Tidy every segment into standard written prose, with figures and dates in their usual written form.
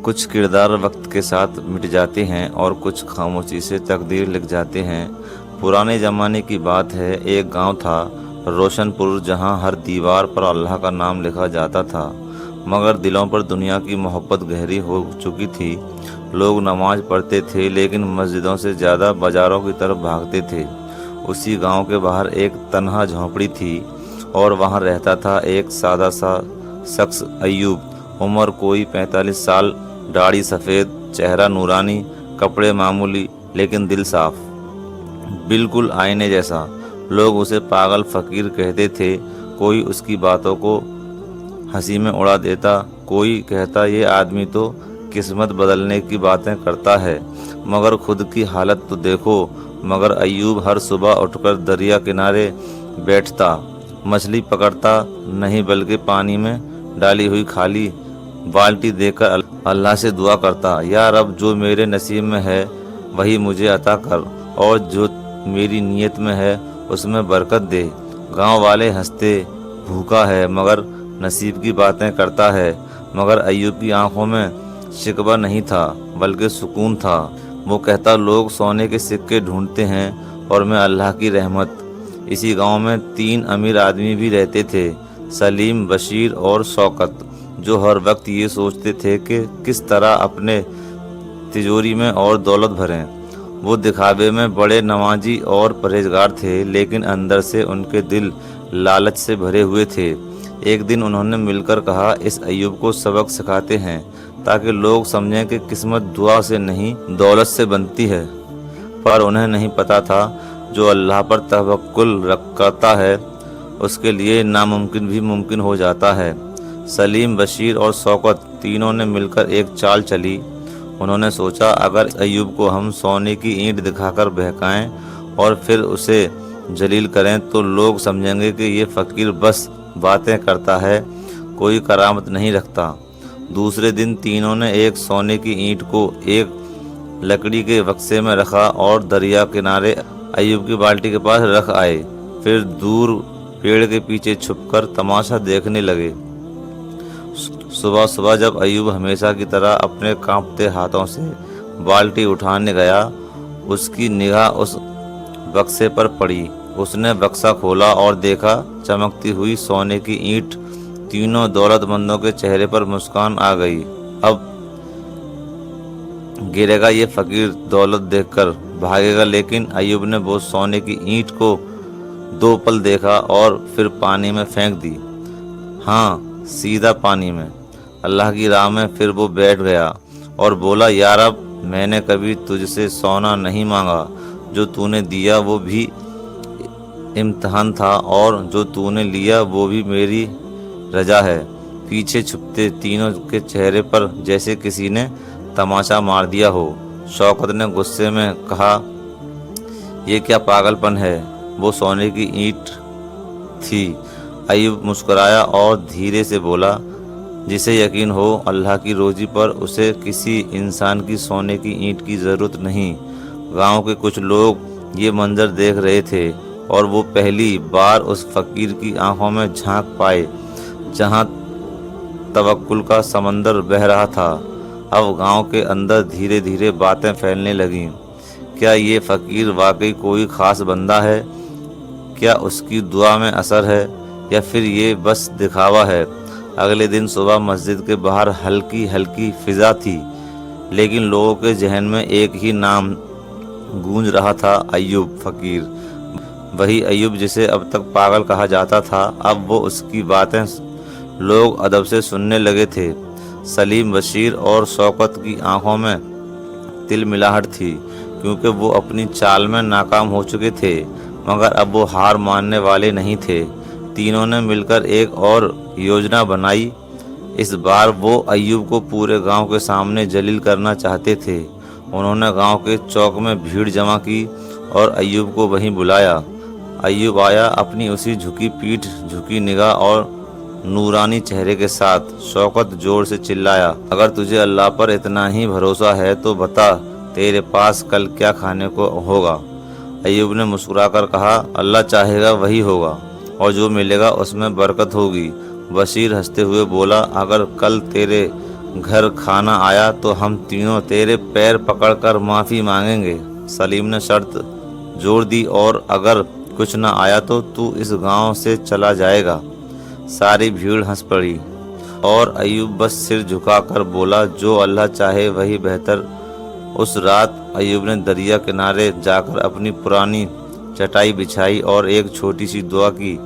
کچھ کردار وقت کے ساتھ مٹ جاتے ہیں اور کچھ خاموشی سے تقدیر لکھ جاتے ہیں۔ پرانے زمانے کی بات ہے، ایک گاؤں تھا روشن پور، جہاں ہر دیوار پر اللہ کا نام لکھا جاتا تھا، مگر دلوں پر دنیا کی محبت گہری ہو چکی تھی۔ لوگ نماز پڑھتے تھے لیکن مسجدوں سے زیادہ بازاروں کی طرف بھاگتے تھے۔ اسی گاؤں کے باہر ایک تنہا جھونپڑی تھی اور وہاں رہتا تھا ایک سادہ سا شخص، ایوب۔ عمر کوئی 45 سال، داڑھی سفید، چہرہ نورانی، کپڑے معمولی لیکن دل صاف، بالکل آئینے جیسا۔ لوگ اسے پاگل فقیر کہتے تھے، کوئی اس کی باتوں کو ہنسی میں اڑا دیتا، کوئی کہتا یہ آدمی تو قسمت بدلنے کی باتیں کرتا ہے، مگر خود کی حالت تو دیکھو۔ مگر ایوب ہر صبح اٹھ کر دریا کنارے بیٹھتا، مچھلی پکڑتا نہیں بلکہ پانی میں ڈالی ہوئی خالی بالٹی دیکھ کر اللہ سے دعا کرتا، یا رب، جو میرے نصیب میں ہے وہی مجھے عطا کر، اور جو میری نیت میں ہے اس میں برکت دے۔ گاؤں والے ہنستے، بھوکا ہے مگر نصیب کی باتیں کرتا ہے، مگر ایوب کی آنکھوں میں شکوہ نہیں تھا بلکہ سکون تھا۔ وہ کہتا، لوگ سونے کے سکے ڈھونڈتے ہیں اور میں اللہ کی رحمت۔ اسی گاؤں میں 3 امیر آدمی بھی رہتے تھے، سلیم، بشیر اور شوکت، جو ہر وقت یہ سوچتے تھے کہ کس طرح اپنے تجوری میں اور دولت بھریں۔ وہ دکھاوے میں بڑے نمازی اور پرہیزگار تھے، لیکن اندر سے ان کے دل لالچ سے بھرے ہوئے تھے۔ ایک دن انہوں نے مل کر کہا، اس ایوب کو سبق سکھاتے ہیں تاکہ لوگ سمجھیں کہ قسمت دعا سے نہیں دولت سے بنتی ہے۔ پر انہیں نہیں پتا تھا، جو اللہ پر توکل رکھتا ہے اس کے لیے ناممکن بھی ممکن ہو جاتا ہے۔ سلیم، بشیر اور شوکت تینوں نے مل کر ایک چال چلی۔ انہوں نے سوچا، اگر ایوب کو ہم سونے کی اینٹ دکھا کر بہکائیں اور پھر اسے ذلیل کریں تو لوگ سمجھیں گے کہ یہ فقیر بس باتیں کرتا ہے، کوئی کرامت نہیں رکھتا۔ دوسرے دن تینوں نے ایک سونے کی اینٹ کو ایک لکڑی کے بکسے میں رکھا اور دریا کنارے ایوب کی بالٹی کے پاس رکھ آئے۔ پھر دور پیڑ کے پیچھے چھپ کر تماشا دیکھنے لگے۔ صبح صبح جب ایوب ہمیشہ کی طرح اپنے کانپتے ہاتھوں سے بالٹی اٹھانے گیا، اس کی نگاہ اس بکسے پر پڑی۔ اس نے بکسا کھولا اور دیکھا، چمکتی ہوئی سونے کی اینٹ۔ تینوں دولت مندوں کے چہرے پر مسکان آ گئی۔ اب گرے گا یہ فقیر، دولت دیکھ کر بھاگے گا، لیکن ایوب نے وہ سونے کی اینٹ کو 2 پل دیکھا اور پھر پانی میں پھینک دی۔ ہاں، سیدھا پانی میں، اللہ کی راہ میں۔ پھر وہ بیٹھ گیا اور بولا، یا رب، میں نے کبھی تجھ سے سونا نہیں مانگا، جو تو نے دیا وہ بھی امتحان تھا، اور جو تو نے لیا وہ بھی میری رضا ہے۔ پیچھے چھپتے تینوں کے چہرے پر جیسے کسی نے تماشا مار دیا ہو۔ شوکت نے غصے میں کہا، یہ کیا پاگل پن ہے، وہ سونے کی اینٹ تھی۔ ایوب مسکرایا اور دھیرے سے بولا، جسے یقین ہو اللہ کی روزی پر، اسے کسی انسان کی سونے کی اینٹ کی ضرورت نہیں۔ گاؤں کے کچھ لوگ یہ منظر دیکھ رہے تھے اور وہ پہلی بار اس فقیر کی آنکھوں میں جھانک پائے جہاں توکل کا سمندر بہہ رہا تھا۔ اب گاؤں کے اندر دھیرے دھیرے باتیں پھیلنے لگیں۔ کیا یہ فقیر واقعی کوئی خاص بندہ ہے؟ کیا اس کی دعا میں اثر ہے، یا پھر یہ بس دکھاوا ہے؟ اگلے دن صبح مسجد کے باہر ہلکی ہلکی فضا تھی، لیکن لوگوں کے ذہن میں ایک ہی نام گونج رہا تھا، ایوب فقیر۔ وہی ایوب جسے اب تک پاگل کہا جاتا تھا، اب وہ اس کی باتیں لوگ ادب سے سننے لگے تھے۔ سلیم، بشیر اور شوکت کی آنکھوں میں تل ملاہٹ تھی، کیونکہ وہ اپنی چال میں ناکام ہو چکے تھے، مگر اب وہ ہار ماننے والے نہیں تھے۔ تینوں نے مل کر ایک اور یوجنا بنائی۔ اس بار وہ ایوب کو پورے گاؤں کے سامنے ذلیل کرنا چاہتے تھے۔ انہوں نے گاؤں کے چوک میں بھیڑ جمع کی اور ایوب کو وہیں بلایا۔ ایوب آیا، اپنی اسی جھکی پیٹھ، جھکی نگاہ اور نورانی چہرے کے ساتھ۔ شوکت زور سے چلایا، اگر تجھے اللہ پر اتنا ہی بھروسہ ہے تو بتا، تیرے پاس کل کیا کھانے کو ہوگا؟ ایوب نے مسکرا کر کہا، اللہ چاہے گا وہی ہوگا، اور جو ملے گا اس میں برکت ہوگی۔ بشیر ہنستے ہوئے بولا، اگر کل تیرے گھر کھانا آیا تو ہم تینوں تیرے پیر پکڑ کر معافی مانگیں گے۔ سلیم نے شرط جوڑ دی، اور اگر کچھ نہ آیا تو اس گاؤں سے چلا جائے گا۔ ساری بھیڑ ہنس پڑی اور ایوب بس سر جھکا کر بولا، جو اللہ چاہے وہی بہتر۔ اس رات ایوب نے دریا کنارے جا کر اپنی پرانی چٹائی بچھائی اور ایک چھوٹی سی دعا کی،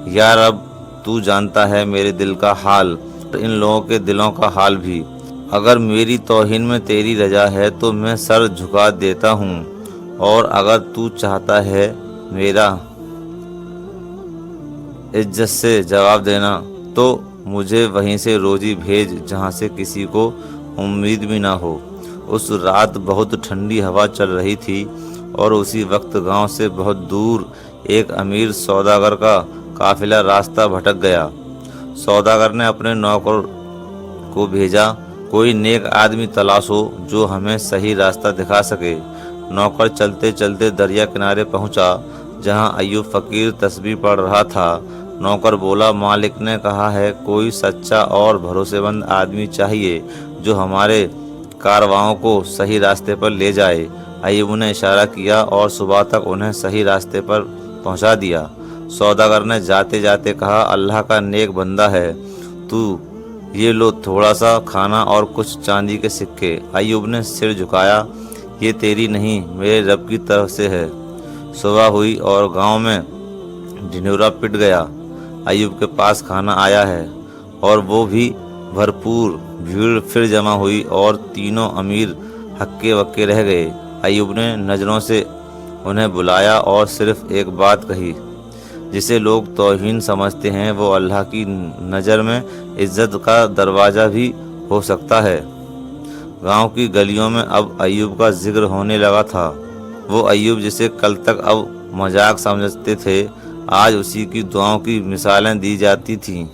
یا رب تو جانتا ہے میرے دل کا حال اور ان لوگوں کے دلوں کا حال بھی۔ اگر میری توہین میں تیری رضا ہے تو میں سر جھکا دیتا ہوں، اور اگر تو چاہتا ہے میرا عزت سے جواب دینا تو مجھے وہیں سے روزی بھیج جہاں سے کسی کو امید بھی نہ ہو۔ اس رات بہت ٹھنڈی ہوا چل رہی تھی، اور اسی وقت گاؤں سے بہت دور ایک امیر سوداگر کا قافلہ راستہ بھٹک گیا۔ سوداگر نے اپنے نوکر کو بھیجا، کوئی نیک آدمی تلاشو جو ہمیں صحیح راستہ دکھا سکے۔ نوکر چلتے چلتے دریا کنارے پہنچا جہاں ایوب فقیر تسبیح پڑھ رہا تھا۔ نوکر بولا، مالک نے کہا ہے کوئی سچا اور بھروسے مند آدمی چاہیے جو ہمارے کارواؤں کو صحیح راستے پر لے جائے۔ ایوب نے اشارہ کیا اور صبح تک انہیں صحیح راستے پر پہنچا دیا۔ سوداگر نے جاتے جاتے کہا، اللہ کا نیک بندہ ہے تو، یہ لو تھوڑا سا کھانا اور کچھ چاندی کے سکے۔ ایوب نے سر جھکایا، یہ تیری نہیں میرے رب کی طرف سے ہے۔ صبح ہوئی اور گاؤں میں ڈھنڈورا پٹ گیا۔ ایوب کے پاس کھانا آیا ہے، اور وہ بھی بھرپور۔ بھیڑ پھر جمع ہوئی اور تینوں امیر ہکے بکے رہ گئے۔ ایوب نے نظروں سے انہیں بلایا اور صرف ایک بات کہی، جسے لوگ توہین سمجھتے ہیں وہ اللہ کی نظر میں عزت کا دروازہ بھی ہو سکتا ہے۔ گاؤں کی گلیوں میں اب ایوب کا ذکر ہونے لگا تھا۔ وہ ایوب جسے کل تک اب مذاق سمجھتے تھے، آج اسی کی دعاؤں کی مثالیں دی جاتی تھیں۔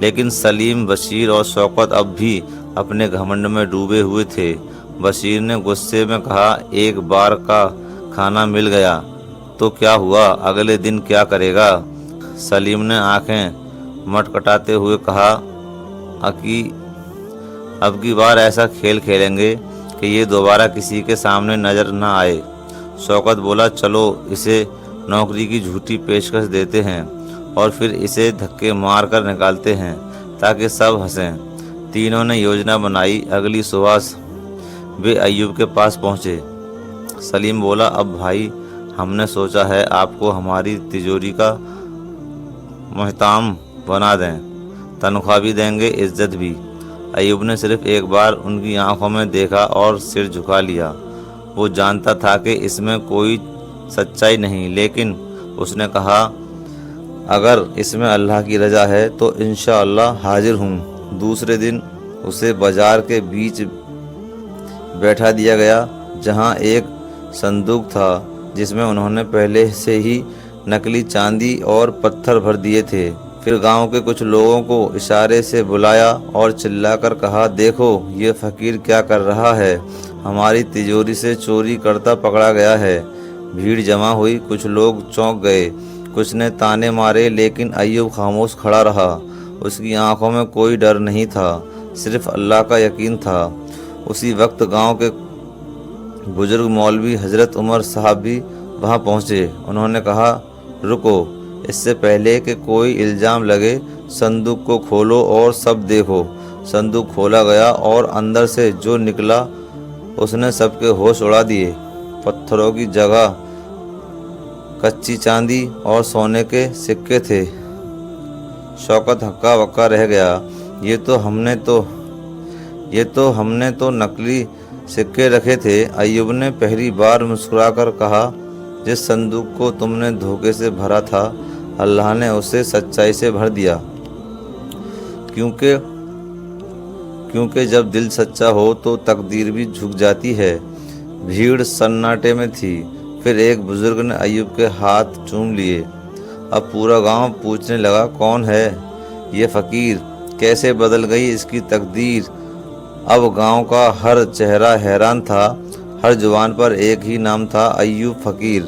لیکن سلیم، بشیر اور شوکت اب بھی اپنے گھمنڈ میں ڈوبے ہوئے تھے۔ بشیر نے غصے میں کہا، ایک بار کا کھانا مل گیا تو کیا ہوا، اگلے دن کیا کرے گا؟ سلیم نے آنکھیں مٹکٹاتے ہوئے کہا، اب کی بار ایسا کھیل کھیلیں گے کہ یہ دوبارہ کسی کے سامنے نظر نہ آئے۔ شوکت بولا، چلو اسے نوکری کی جھوٹی پیشکش دیتے ہیں اور پھر اسے دھکے مار کر نکالتے ہیں تاکہ سب ہنسیں۔ تینوں نے یوجنا بنائی۔ اگلی صبح وہ ایوب کے پاس پہنچے۔ سلیم بولا، اب بھائی ہم نے سوچا ہے آپ کو ہماری تجوری کا محتام بنا دیں، تنخواہ بھی دیں گے، عزت بھی۔ ایوب نے صرف ایک بار ان کی آنکھوں میں دیکھا اور سر جھکا لیا۔ وہ جانتا تھا کہ اس میں کوئی سچائی نہیں، لیکن اس نے کہا، اگر اس میں اللہ کی رضا ہے تو انشاءاللہ حاضر ہوں۔ دوسرے دن اسے بازار کے بیچ بیٹھا دیا گیا جہاں ایک صندوق تھا جس میں انہوں نے پہلے سے ہی نقلی چاندی اور پتھر بھر دیے تھے۔ پھر گاؤں کے کچھ لوگوں کو اشارے سے بلایا اور چلا کر کہا، دیکھو یہ فقیر کیا کر رہا ہے، ہماری تجوری سے چوری کرتا پکڑا گیا ہے۔ بھیڑ جمع ہوئی، کچھ لوگ چونک گئے، کچھ نے تانے مارے، لیکن ایوب خاموش کھڑا رہا۔ اس کی آنکھوں میں کوئی ڈر نہیں تھا، صرف اللہ کا یقین تھا۔ اسی وقت گاؤں کے بزرگ مولوی حضرت عمر صاحب بھی وہاں پہنچے۔ انہوں نے کہا، رکو، اس سے پہلے کہ کوئی الزام لگے صندوق کو کھولو اور سب دیکھو۔ صندوق کھولا گیا اور اندر سے جو نکلا اس نے سب کے ہوش اڑا دیے۔ پتھروں کی جگہ کچی چاندی اور سونے کے سکے تھے۔ شوکت ہکا بکا رہ گیا، یہ تو ہم نے تو نقلی سکے رکھے تھے۔ ایوب نے پہلی بار مسکرا کر کہا، جس صندوق کو تم نے دھوکے سے بھرا تھا اللہ نے اسے سچائی سے بھر دیا، کیونکہ جب دل سچا ہو تو تقدیر بھی جھک جاتی ہے۔ بھیڑ سناٹے میں تھی۔ پھر ایک بزرگ نے ایوب کے ہاتھ چوم لیے۔ اب پورا گاؤں پوچھنے لگا، کون ہے یہ فقیر، کیسے بدل گئی اس کی تقدیر؟ اب گاؤں کا ہر چہرہ حیران تھا، ہر زبان پر ایک ہی نام تھا، ایوب فقیر۔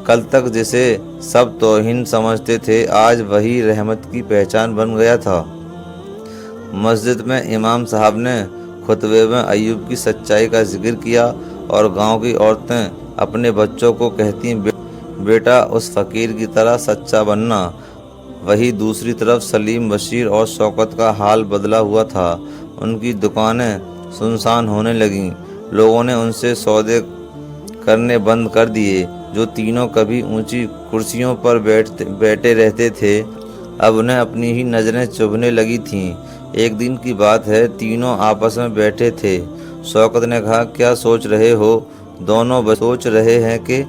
کل تک جسے سب توہین سمجھتے تھے، آج وہی رحمت کی پہچان بن گیا تھا۔ مسجد میں امام صاحب نے خطبے میں ایوب کی سچائی کا ذکر کیا اور گاؤں کی عورتیں اپنے بچوں کو کہتی بیٹا اس فقیر کی طرح سچا بننا۔ وہیں دوسری طرف سلیم، بشیر اور شوکت کا حال بدلا ہوا تھا۔ ان کی دکانیں سنسان ہونے لگیں، لوگوں نے ان سے سودے کرنے بند کر دیے۔ جو تینوں کبھی اونچی کرسیوں پر بیٹھے رہتے تھے، اب انہیں اپنی ہی نظریں چبھنے لگی تھیں۔ ایک دن کی بات ہے، تینوں آپس میں بیٹھے تھے۔ شوکت نے کہا، کیا سوچ رہے ہو؟ دونوں سوچ رہے ہیں کہ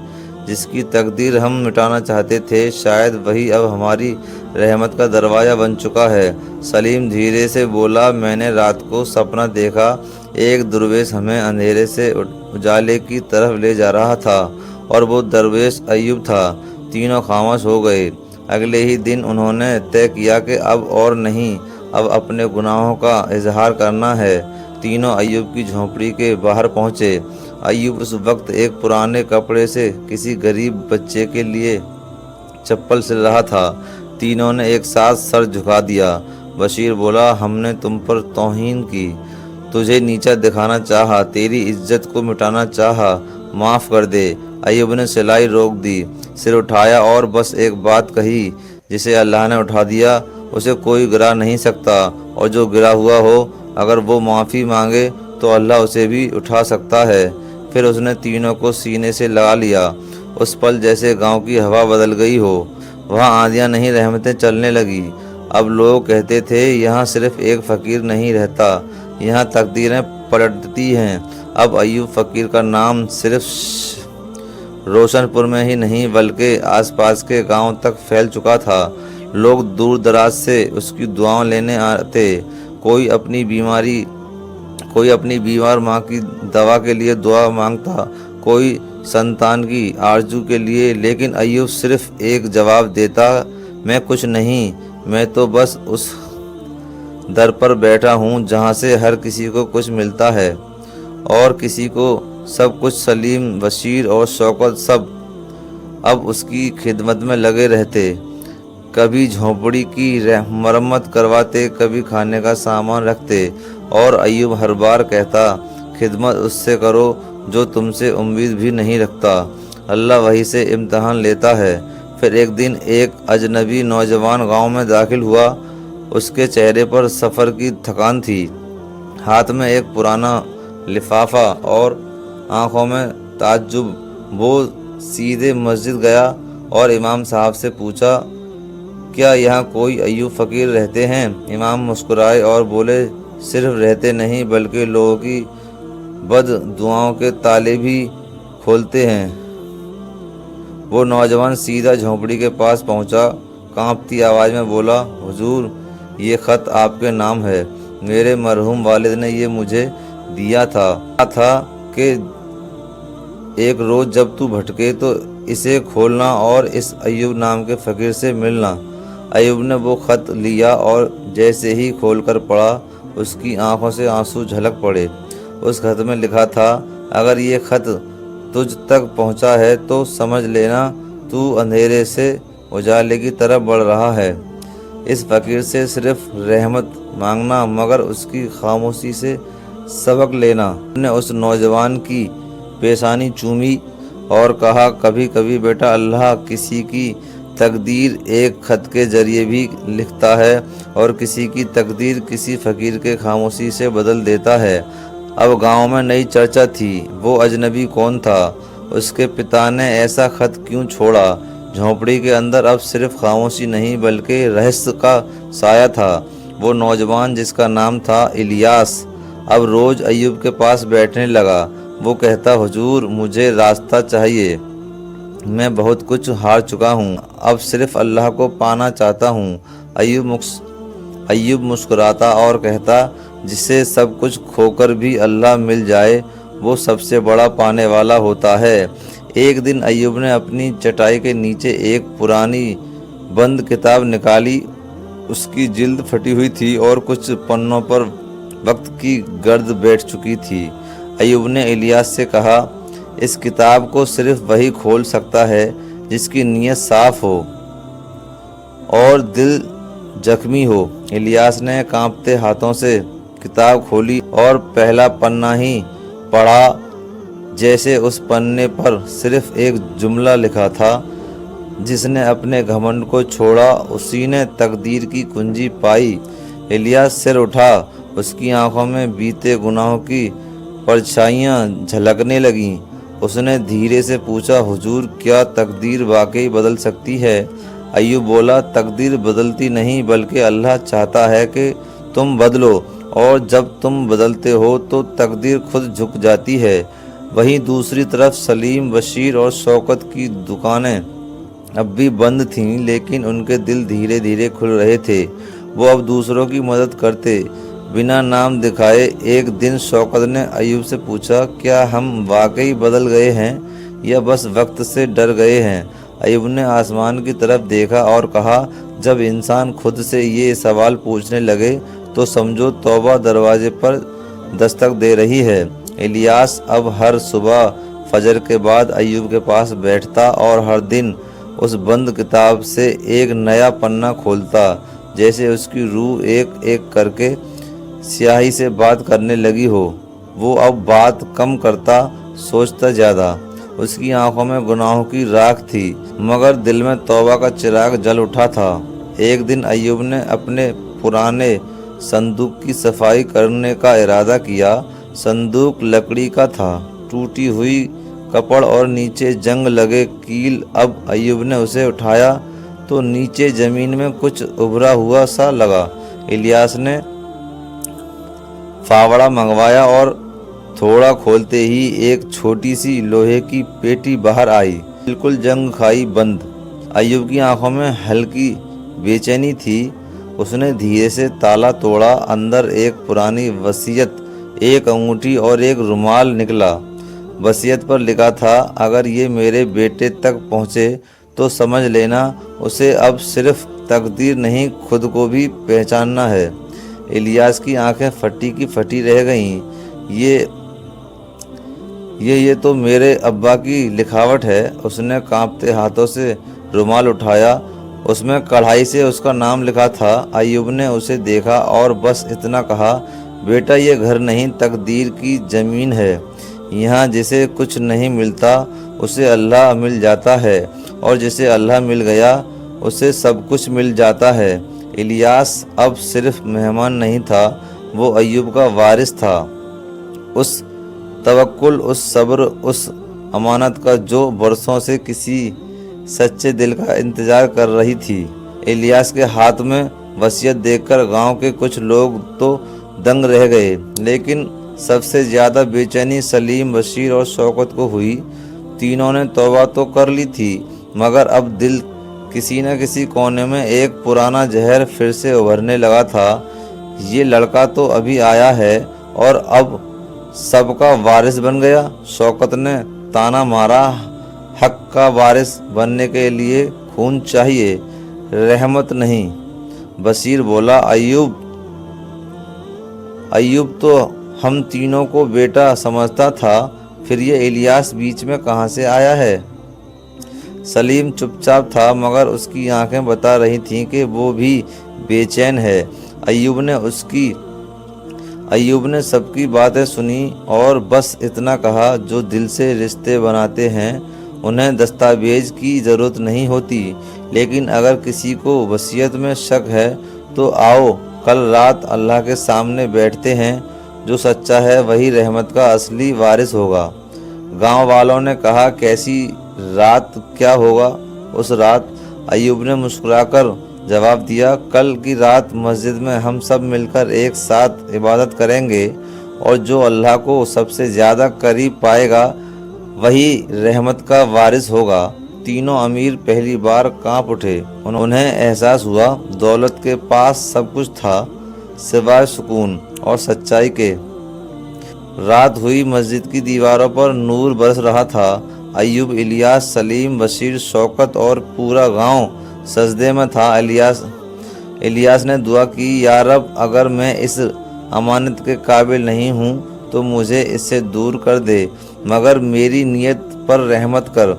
جس کی تقدیر ہم مٹانا چاہتے تھے، شاید وہی اب ہماری رحمت کا دروازہ بن چکا ہے۔ سلیم دھیرے سے بولا، میں نے رات کو سپنا دیکھا، ایک درویش ہمیں اندھیرے سے اجالے کی طرف لے جا رہا تھا، اور وہ درویش ایوب تھا۔ تینوں خاموش ہو گئے۔ اگلے ہی دن انہوں نے طے کیا کہ اب اور نہیں، اب اپنے گناہوں کا اظہار کرنا ہے۔ تینوں ایوب کی جھونپڑی کے باہر پہنچے۔ ایوب اس وقت ایک پرانے کپڑے سے کسی غریب بچے کے لیے چپل سل رہا تھا۔ تینوں نے ایک ساتھ سر جھکا دیا۔ بشیر بولا، ہم نے تم پر توہین کی، تجھے نیچا دکھانا چاہا، تیری عزت کو مٹانا چاہا، معاف کر دے۔ ایوب نے سلائی روک دی، سر اٹھایا اور بس ایک بات کہی، جسے اللہ نے اٹھا دیا اسے کوئی گرا نہیں سکتا، اور جو گرا ہوا ہو اگر وہ معافی مانگے تو اللہ اسے بھی اٹھا سکتا ہے۔ پھر اس نے تینوں کو سینے سے لگا لیا۔ اس پل جیسے گاؤں کی ہوا بدل گئی ہو، وہاں آندیاں نہیں رحمتیں چلنے لگی۔ اب لوگ کہتے تھے، یہاں صرف ایک فقیر نہیں رہتا، یہاں تقدیریں پلٹتی ہیں۔ اب ایوب فقیر کا نام صرف روشن پور میں ہی نہیں بلکہ آس پاس کے گاؤں تک پھیل چکا تھا۔ لوگ دور دراز سے اس کی دعاؤں لینے آتے، کوئی اپنی بیمار ماں کی دوا کے لیے دعا مانگتا، کوئی سنتان کی آرزو کے لیے، لیکن ایوب صرف ایک جواب دیتا، میں کچھ نہیں، میں تو بس اس در پر بیٹھا ہوں جہاں سے ہر کسی کو کچھ ملتا ہے اور کسی کو سب کچھ۔ سلیم، بشیر اور شوکت سب اب اس کی خدمت میں لگے رہتے، کبھی جھونپڑی کی مرمت کرواتے، کبھی کھانے کا سامان رکھتے، اور ایوب ہر بار کہتا، خدمت اس سے کرو جو تم سے امید بھی نہیں رکھتا، اللہ وہی سے امتحان لیتا ہے۔ پھر ایک دن ایک اجنبی نوجوان گاؤں میں داخل ہوا۔ اس کے چہرے پر سفر کی تھکان تھی، ہاتھ میں ایک پرانا لفافہ اور آنکھوں میں تعجب۔ وہ سیدھے مسجد گیا اور امام صاحب سے پوچھا، کیا یہاں کوئی ایوب فقیر رہتے ہیں؟ امام مسکرائے اور بولے، صرف رہتے نہیں بلکہ لوگوں کی بد دعاؤں کے تالے بھی کھولتے ہیں۔ وہ نوجوان سیدھا جھونپڑی کے پاس پہنچا، کانپتی آواز میں بولا، حضور، یہ خط آپ کے نام ہے، میرے مرحوم والد نے یہ مجھے دیا تھا، کہا تھا کہ ایک روز جب تو بھٹکے تو اسے کھولنا اور اس ایوب نام کے فقیر سے ملنا۔ ایوب نے وہ خط لیا اور جیسے ہی کھول کر پڑھا، اس کی آنکھوں سے آنسو جھلک پڑے۔ اس خط میں لکھا تھا، اگر یہ خط تجھ تک پہنچا ہے تو سمجھ لینا تو اندھیرے سے اجالے کی طرف بڑھ رہا ہے۔ اس فقیر سے صرف رحمت مانگنا، مگر اس کی خاموشی سے سبق لینا۔ نے اس نوجوان کی پیشانی چومی اور کہا، کبھی کبھی بیٹا اللہ کسی کی تقدیر ایک خط کے ذریعے بھی لکھتا ہے، اور کسی کی تقدیر کسی فقیر کے خاموشی سے بدل دیتا ہے۔ اب گاؤں میں نئی چرچا تھی، وہ اجنبی کون تھا؟ اس کے پتا نے ایسا خط کیوں چھوڑا؟ جھونپڑی کے اندر اب صرف خاموشی نہیں بلکہ رہس کا سایہ تھا۔ وہ نوجوان جس کا نام تھا الیاس، اب روز ایوب کے پاس بیٹھنے لگا۔ وہ کہتا، حضور، مجھے راستہ چاہیے، میں بہت کچھ ہار چکا ہوں، اب صرف اللہ کو پانا چاہتا ہوں۔ ایوب مسکراتا اور کہتا، جسے سب کچھ کھو کر بھی اللہ مل جائے وہ سب سے بڑا پانے والا ہوتا ہے۔ ایک دن ایوب نے اپنی چٹائی کے نیچے ایک پرانی بند کتاب نکالی، اس کی جلد پھٹی ہوئی تھی اور کچھ پنوں پر وقت کی گرد بیٹھ چکی تھی۔ ایوب نے الیاس سے کہا، اس کتاب کو صرف وہی کھول سکتا ہے جس کی نیت صاف ہو اور دل زخمی ہو۔ الیاس نے کانپتے ہاتھوں سے کتاب کھولی اور پہلا پنا ہی پڑھا۔ جیسے اس پنے پر صرف ایک جملہ لکھا تھا، جس نے اپنے گھمنڈ کو چھوڑا اسی نے تقدیر کی کنجی پائی۔ الیاس سر اٹھا، اس کی آنکھوں میں بیتے گناہوں کی پرچھائیاں جھلکنے لگیں۔ اس نے دھیرے سے پوچھا، حضور کیا تقدیر واقعی بدل سکتی ہے؟ ایوب بولا، تقدیر بدلتی نہیں بلکہ اللہ چاہتا ہے کہ تم بدلو، اور جب تم بدلتے ہو تو تقدیر خود جھک جاتی ہے۔ وہیں دوسری طرف سلیم، بشیر اور شوکت کی دکانیں اب بھی بند تھیں، لیکن ان کے دل دھیرے دھیرے کھل رہے تھے۔ وہ اب دوسروں کی مدد کرتے بنا نام دکھائے۔ ایک دن شوکت نے ایوب سے پوچھا، کیا ہم واقعی بدل گئے ہیں یا بس وقت سے ڈر گئے ہیں؟ ایوب نے آسمان کی طرف دیکھا اور کہا، جب انسان خود سے یہ سوال پوچھنے لگے تو سمجھو توبہ دروازے پر دستک دے رہی ہے۔ الیاس اب ہر صبح فجر کے بعد ایوب کے پاس بیٹھتا اور ہر دن اس بند کتاب سے ایک نیا پنا کھولتا، جیسے اس کی روح ایک ایک کر کے سیاہی سے بات کرنے لگی ہو۔ وہ اب بات کم کرتا، سوچتا زیادہ۔ اس کی آنکھوں میں گناہوں کی راکھ تھی، مگر دل میں توبہ کا چراغ جل اٹھا تھا۔ ایک دن ایوب نے اپنے پرانے صندوق کی صفائی کرنے کا ارادہ کیا۔ صندوق لکڑی کا تھا، ٹوٹی ہوئی کپڑ اور نیچے جنگ لگے کیل۔ اب ایوب نے اسے اٹھایا تو نیچے زمین میں کچھ ابھرا ہوا سا لگا۔ الیاس نے فاوڑا منگوایا اور تھوڑا کھولتے ہی ایک چھوٹی سی لوہے کی پیٹی باہر آئی، بالکل جنگ کھائی بند۔ ایوب کی آنکھوں میں ہلکی بے چینی تھی۔ اس نے دھیرے سے تالا توڑا۔ اندر ایک پرانی وصیت، ایک انگوٹھی اور ایک رومال نکلا۔ وصیت پر لکھا تھا، اگر یہ میرے بیٹے تک پہنچے تو سمجھ لینا اسے اب صرف تقدیر نہیں خود کو بھی پہچاننا ہے۔ الیاس کی آنکھیں پھٹی کی پھٹی رہ گئیں۔ یہ تو میرے ابا کی لکھاوٹ ہے۔ اس نے کانپتے ہاتھوں سے رومال اٹھایا، اس میں کڑھائی سے اس کا نام لکھا تھا۔ ایوب نے اسے دیکھا اور بس اتنا کہا، بیٹا یہ گھر نہیں، تقدیر کی زمین ہے۔ یہاں جسے کچھ نہیں ملتا اسے اللہ مل جاتا ہے، اور جسے اللہ مل گیا اسے سب کچھ مل جاتا ہے۔ الیاس اب صرف مہمان نہیں تھا، وہ ایوب کا وارث تھا۔ اس توکل، اس صبر، اس امانت کا جو برسوں سے کسی سچے دل کا انتظار کر رہی تھی۔ الیاس کے ہاتھ میں وصیت دیکھ کر گاؤں کے کچھ لوگ تو دنگ رہ گئے، لیکن سب سے زیادہ بے چینی سلیم، بشیر اور شوکت کو ہوئی۔ تینوں نے توبہ تو کر لی تھی، مگر اب دل کسی نہ کسی کونے میں ایک پرانا زہر پھر سے ابھرنے لگا تھا۔ یہ لڑکا تو ابھی آیا ہے اور اب سب کا وارث بن گیا۔ شوکت نے تانا مارا، حق کا وارث بننے کے لیے خون چاہیے، رحمت نہیں۔ بشیر بولا، ایوب تو ہم تینوں کو بیٹا سمجھتا تھا، پھر یہ الیاس بیچ میں کہاں سے آیا ہے؟ سلیم چپ چاپ تھا، مگر اس کی آنکھیں بتا رہی تھیں کہ وہ بھی بے چین ہے۔ ایوب نے سب کی باتیں سنی اور بس اتنا کہا، جو دل سے رشتے بناتے ہیں انہیں دستاویز کی ضرورت نہیں ہوتی، لیکن اگر کسی کو وصیت میں شک ہے تو آؤ کل رات اللہ کے سامنے بیٹھتے ہیں، جو سچا ہے وہی رحمت کا اصلی وارث ہوگا۔ گاؤں والوں نے کہا، کیسی رات؟ کیا ہوگا اس رات؟ ایوب نے مسکرا کر جواب دیا، کل کی رات مسجد میں ہم سب مل کر ایک ساتھ عبادت کریں گے، اور جو اللہ کو سب سے زیادہ قریب پائے گا وہی رحمت کا وارث ہوگا۔ تینوں امیر پہلی بار کانپ اٹھے۔ انہیں احساس ہوا دولت کے پاس سب کچھ تھا سوائے سکون اور سچائی کے۔ رات ہوئی، مسجد کی دیواروں پر نور برس رہا تھا۔ ایوب، الیاس، سلیم، بشیر، شوکت اور پورا گاؤں سجدے میں تھا۔ الیاس نے دعا کی، یا رب، اگر میں اس امانت کے قابل نہیں ہوں تو مجھے اس سے دور کر دے، مگر میری نیت پر رحمت کر۔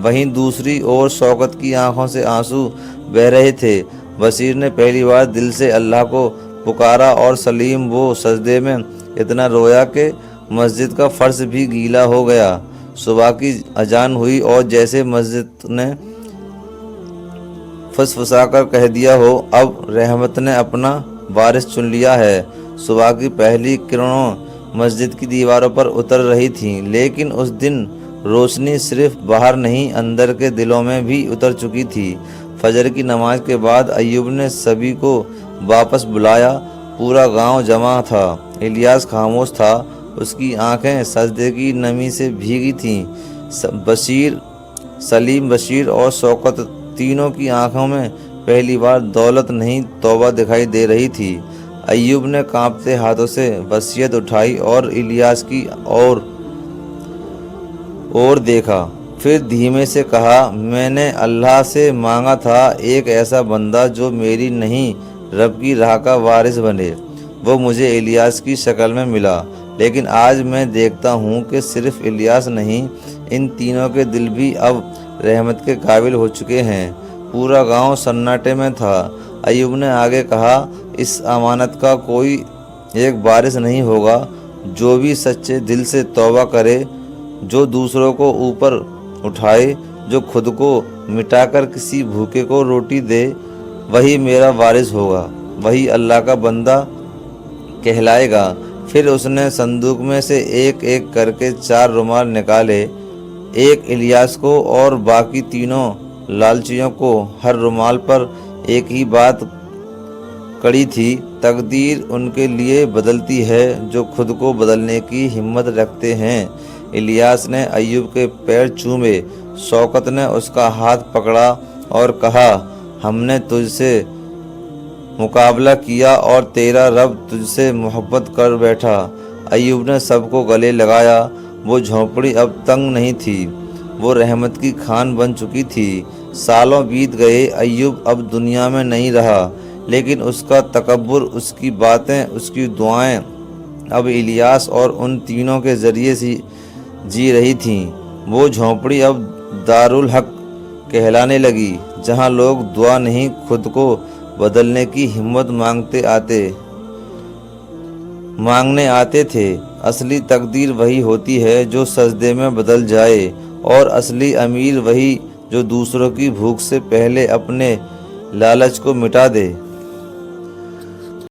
وہیں دوسری اور شوکت کی آنکھوں سے آنسو بہہ رہے تھے۔ بشیر نے پہلی بار دل سے اللہ کو پکارا اور سلیم وہ سجدے میں اتنا رویا کہ مسجد کا فرش بھی گیلا ہو گیا۔ صبح کی اذان ہوئی اور جیسے مسجد نے فسفسا کر کہہ دیا ہو، اب رحمت نے اپنا وارث چن لیا ہے۔ صبح کی پہلی کرنوں مسجد کی دیواروں پر اتر رہی تھیں، لیکن اس دن روشنی صرف باہر نہیں، اندر کے دلوں میں بھی اتر چکی تھی۔ فجر کی نماز کے بعد ایوب نے سبھی کو واپس بلایا۔ پورا گاؤں جمع تھا۔ الیاس خاموش تھا، اس کی آنکھیں سجدے کی نمی سے بھیگی تھیں۔ سلیم، بشیر اور شوکت تینوں کی آنکھوں میں پہلی بار دولت نہیں توبہ دکھائی دے رہی تھی۔ ایوب نے کانپتے ہاتھوں سے وصیت اٹھائی اور الیاس کی اور دیکھا، پھر دھیمے سے کہا، میں نے اللہ سے مانگا تھا ایک ایسا بندہ جو میری نہیں رب کی راہ کا وارث بنے، وہ مجھے الیاس کی شکل میں ملا، لیکن آج میں دیکھتا ہوں کہ صرف الیاس نہیں، ان تینوں کے دل بھی اب رحمت کے قابل ہو چکے ہیں۔ پورا گاؤں سناٹے میں تھا۔ ایوب نے آگے کہا، اس امانت کا کوئی ایک وارث نہیں ہوگا جو بھی سچے دل سے توبہ کرے، جو دوسروں کو اوپر اٹھائے، جو خود کو مٹا کر کسی بھوکے کو روٹی دے، وہی میرا وارث ہوگا، وہی اللہ کا بندہ کہلائے گا۔ پھر اس نے صندوق میں سے ایک ایک کر کے 4 رومال نکالے، ایک الیاس کو اور باقی تینوں لالچیوں کو۔ ہر رومال پر ایک ہی بات کڑی تھی، تقدیر ان کے لیے بدلتی ہے جو خود کو بدلنے کی ہمت رکھتے ہیں۔ الیاس نے ایوب کے پیر چومے، شوکت نے اس کا ہاتھ پکڑا اور کہا، ہم نے تجھ سے مقابلہ کیا اور تیرا رب تجھ سے محبت کر بیٹھا۔ ایوب نے سب کو گلے لگایا۔ وہ جھونپڑی اب تنگ نہیں تھی، وہ رحمت کی کھان بن چکی تھی۔ سالوں بیت گئے، ایوب اب دنیا میں نہیں رہا، لیکن اس کا تکبر، اس کی باتیں، اس کی دعائیں اب الیاس اور ان تینوں کے ذریعے سے جی رہی تھیں۔ وہ جھونپڑی اب دارالحق کہلانے لگی، جہاں لوگ دعا نہیں، خود کو بدلنے کی ہمت مانگنے آتے تھے۔ اصلی تقدیر وہی ہوتی ہے جو سجدے میں بدل جائے، اور اصلی امیر وہی جو دوسروں کی بھوک سے پہلے اپنے لالچ کو مٹا دے۔